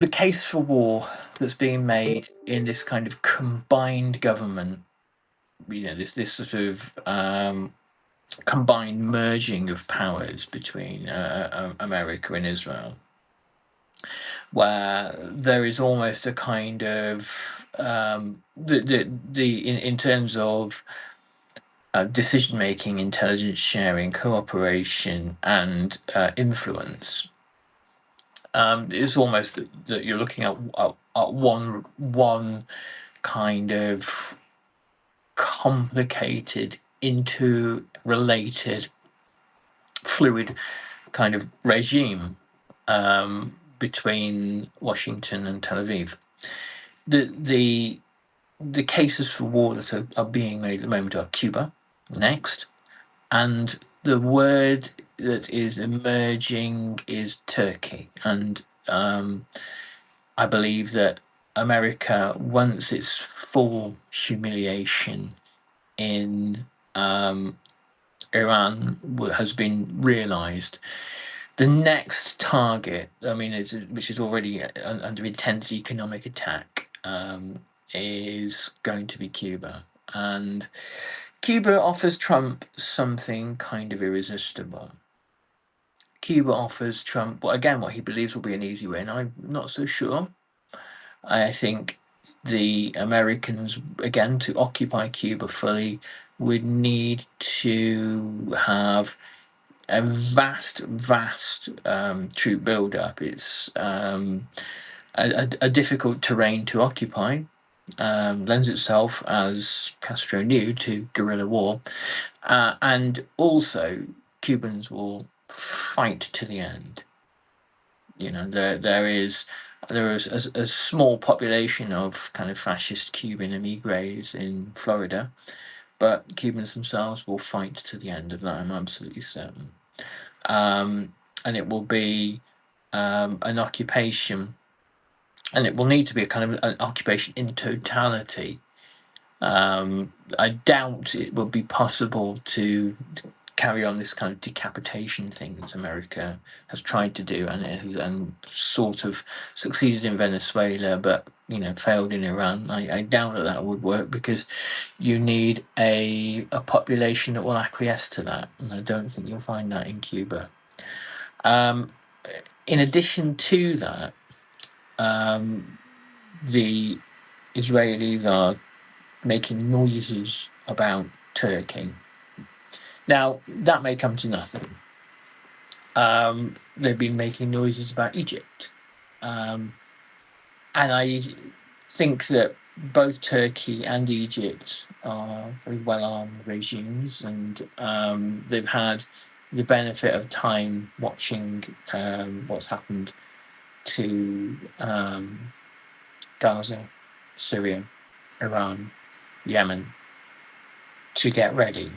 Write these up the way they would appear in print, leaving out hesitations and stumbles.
the case for war that's being made in this kind of combined government, this sort of combined merging of powers between America and Israel, where there is almost a kind of in terms of decision making, intelligence sharing, cooperation, and influence. It's almost that you're looking at one kind of complicated, interrelated, fluid kind of regime between Washington and Tel Aviv. The cases for war that are being made at the moment are Cuba next, and the word that is emerging is Turkey. And I believe that America, once its full humiliation in Iran has been realised, the next target, which is already under intense economic attack, is going to be Cuba. And Cuba offers Trump something kind of irresistible. Cuba offers Trump, what he believes will be an easy win. I'm not so sure. I think the Americans, again, to occupy Cuba fully, would need to have a vast troop build-up. It's a difficult terrain to occupy. Lends itself, as Castro knew, to guerrilla war, and also Cubans will fight to the end. There is a small population of kind of fascist Cuban emigres in Florida, but Cubans themselves will fight to the end of that. I'm absolutely certain. And it will be an occupation, and it will need to be a kind of an occupation in totality. I doubt it will be possible to carry on this kind of decapitation thing that America has tried to do, and it has sort of succeeded in Venezuela, but failed in Iran. I doubt that would work, because you need a population that will acquiesce to that, and I don't think you'll find that in Cuba. In addition to that, the Israelis are making noises about Turkey. Now, that may come to nothing. They've been making noises about Egypt. And I think that both Turkey and Egypt are very well-armed regimes, and they've had the benefit of time watching what's happened to Gaza, Syria, Iran, Yemen, to get ready.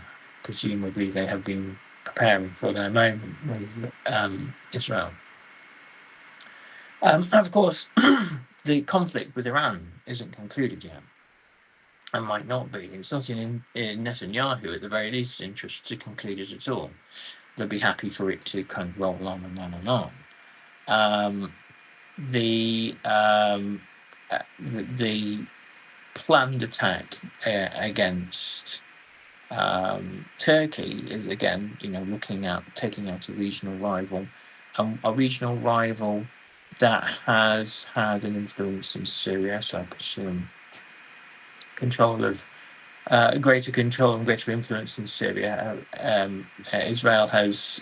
Presumably they have been preparing for their moment with Israel. Of course, the conflict with Iran isn't concluded yet, and might not be. It's not in Netanyahu, at the very least, interest to conclude it at all. They'll be happy for it to kind of roll on and on and on. The planned attack against Turkey is, again, looking at taking out a regional rival, that has had an influence in Syria. So I presume greater control and greater influence in Syria. Israel has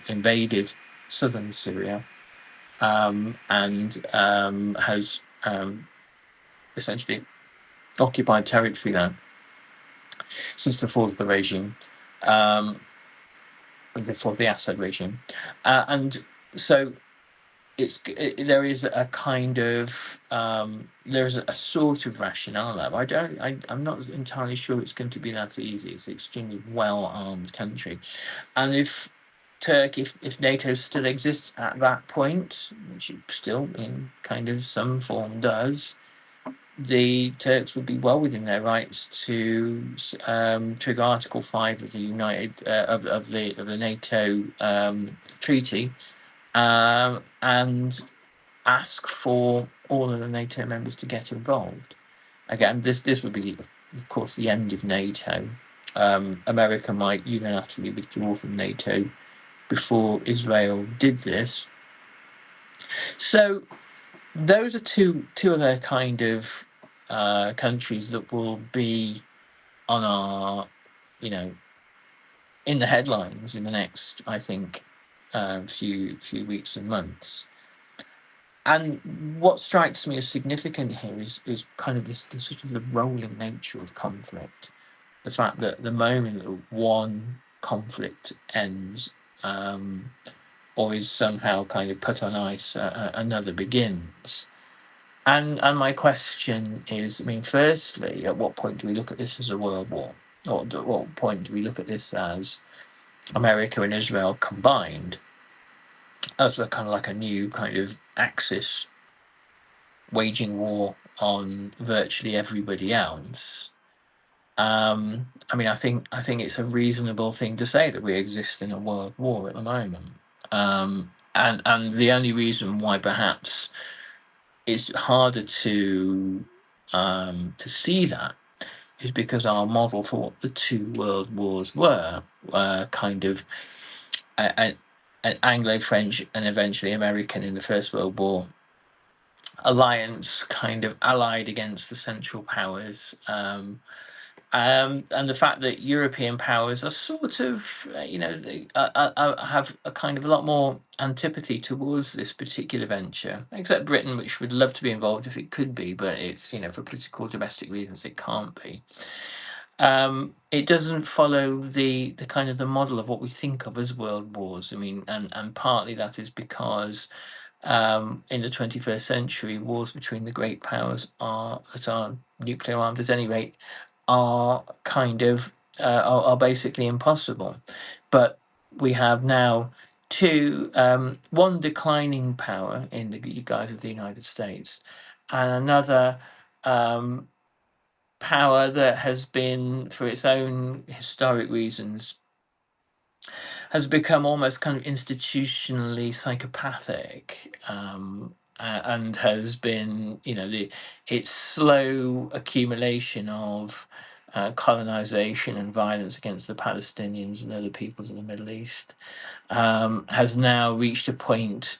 invaded southern Syria, and has essentially occupied territory there since the fall of the regime, before the Assad regime, and so there is a kind of there is a sort of rationale there. I'm not entirely sure it's going to be that easy. It's an extremely well-armed country, and if NATO still exists at that point, which it still in kind of some form does, the Turks would be well within their rights to trigger Article 5 of the of the NATO treaty, and ask for all of the NATO members to get involved. Again, this would be, of course, the end of NATO. America might unilaterally withdraw from NATO before Israel did this. So those are two of the kind of countries that will be on our, in the headlines in the next, I think, few weeks and months. And what strikes me as significant here is kind of this sort of the rolling nature of conflict. The fact that the moment that one conflict ends, or is somehow kind of put on ice, another begins. And my question is, I mean, firstly, at what point do we look at this as a world war? Or at what point do we look at this as America and Israel combined as a kind of like a new kind of axis waging war on virtually everybody else? I mean, I think it's a reasonable thing to say that we exist in a world war at the moment. And the only reason why perhaps it's harder to see that is because our model for what the two world wars were kind of an Anglo-French and eventually American in the First World War alliance, kind of allied against the Central Powers. And the fact that European powers are sort of, they have a kind of a lot more antipathy towards this particular venture, except Britain, which would love to be involved if it could be, but it's, for political domestic reasons, it can't be. It doesn't follow the kind of the model of what we think of as world wars. I mean, and partly that is because in the 21st century, wars between the great powers that are nuclear armed at any rate are kind of are basically impossible. But we have now one declining power in the guise of the United States, and another power that has been, for its own historic reasons, has become almost kind of institutionally psychopathic, and has been, its slow accumulation of colonization and violence against the Palestinians and other peoples of the Middle East has now reached a point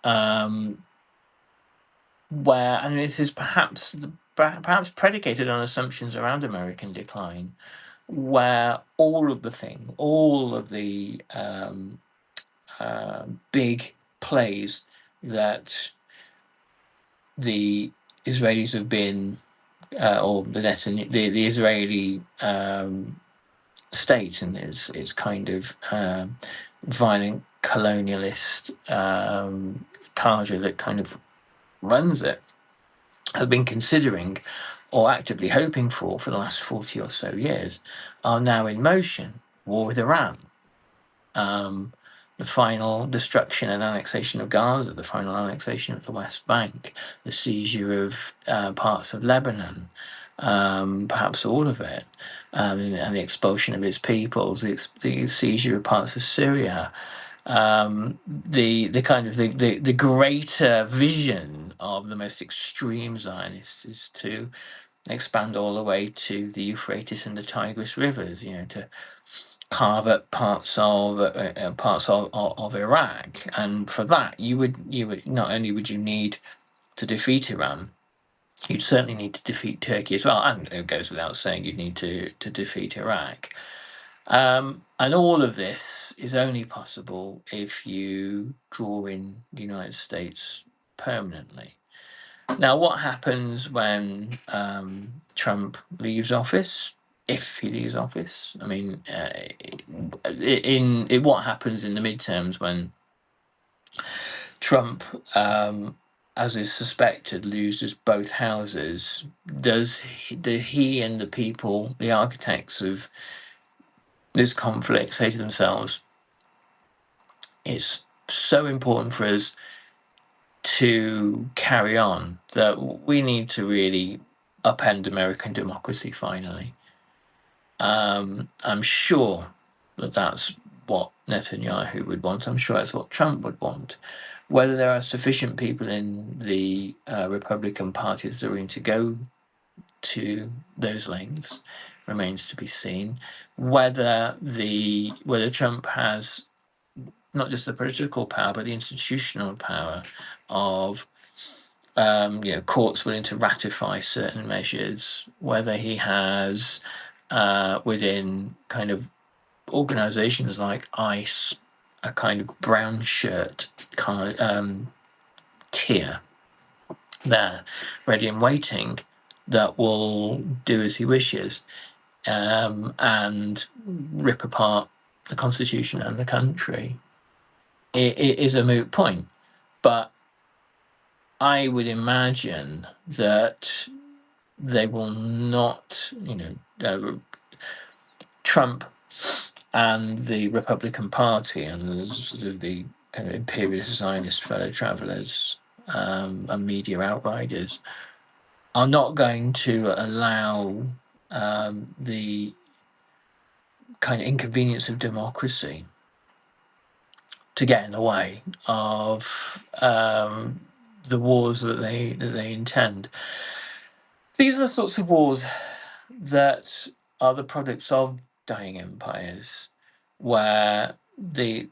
where, and this is perhaps predicated on assumptions around American decline, where all of the big plays that the Israelis have been, or the Israeli state and its kind of violent colonialist cadre that kind of runs it, have been considering or actively hoping for the last 40 or so years, are now in motion. War with Iran, the final destruction and annexation of Gaza, the final annexation of the West Bank, the seizure of parts of Lebanon, perhaps all of it, and the expulsion of its peoples, the seizure of parts of Syria, the kind of the greater vision of the most extreme Zionists is to expand all the way to the Euphrates and the Tigris rivers, to carve up parts of Iraq. And for that, you would not only would you need to defeat Iran, you'd certainly need to defeat Turkey as well, and it goes without saying you'd need to defeat Iraq. And all of this is only possible if you draw in the United States permanently. Now, what happens when Trump leaves office? If he leaves office, I mean, in what happens in the midterms when Trump, as is suspected, loses both houses? Do he and the people, the architects of this conflict, say to themselves, it's so important for us to carry on that we need to really upend American democracy finally? I'm sure that that's what Netanyahu would want. I'm sure that's what Trump would want, Whether there are sufficient people in the Republican Party that are willing to go to those lengths remains to be seen. Whether Trump has not just the political power but the institutional power of courts willing to ratify certain measures, whether he has within kind of organizations like ICE a kind of brown shirt tier there, ready and waiting, that will do as he wishes and rip apart the Constitution and the country. It is a moot point, but I would imagine that they will not, Trump and the Republican Party and sort of the kind of imperialist Zionist fellow travellers and media outriders are not going to allow the kind of inconvenience of democracy to get in the way of the wars that they intend. These are the sorts of wars that are the products of dying empires, where the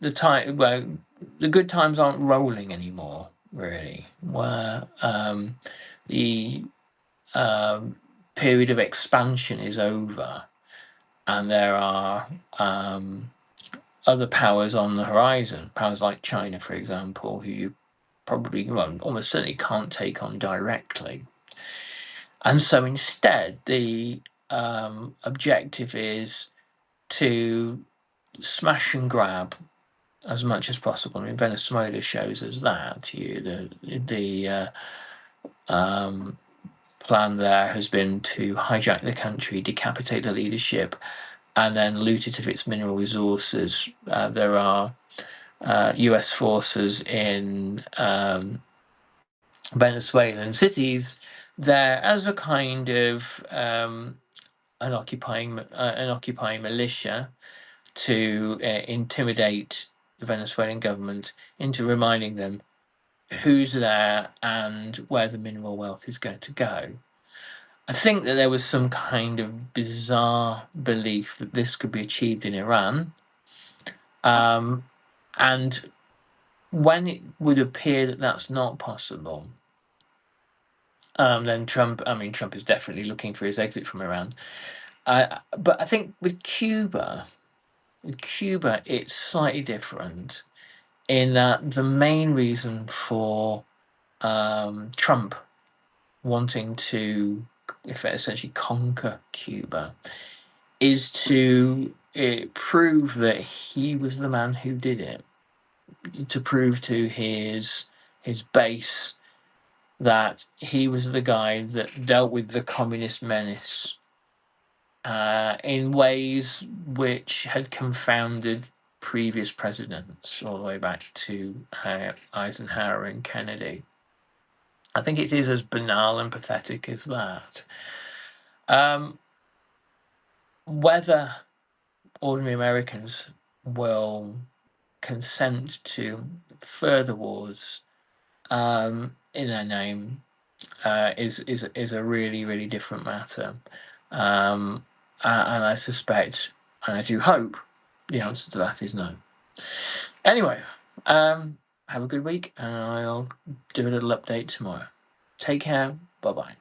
good times aren't rolling anymore, really, where the period of expansion is over, and there are other powers on the horizon, powers like China, for example, who you probably, almost certainly can't take on directly. And so instead, the objective is to smash and grab as much as possible. I mean, Venezuela shows us that. The plan there has been to hijack the country, decapitate the leadership, and then loot it of its mineral resources. There are US forces in Venezuelan cities there as a kind of an occupying militia to intimidate the Venezuelan government into reminding them who's there and where the mineral wealth is going to go. I think that there was some kind of bizarre belief that this could be achieved in Iran. And when it would appear that that's not possible, then Trump is definitely looking for his exit from Iran. But I think with Cuba, it's slightly different in that the main reason for Trump wanting to essentially conquer Cuba is to prove that he was the man who did it, to prove to his base that he was the guy that dealt with the communist menace in ways which had confounded previous presidents all the way back to Eisenhower and Kennedy. I think it is as banal and pathetic as that. Whether ordinary Americans will consent to further wars in their name is a really, really different matter. And I suspect, and I do hope, the answer to that is no. Anyway, have a good week, and I'll do a little update tomorrow. Take care. Bye-bye.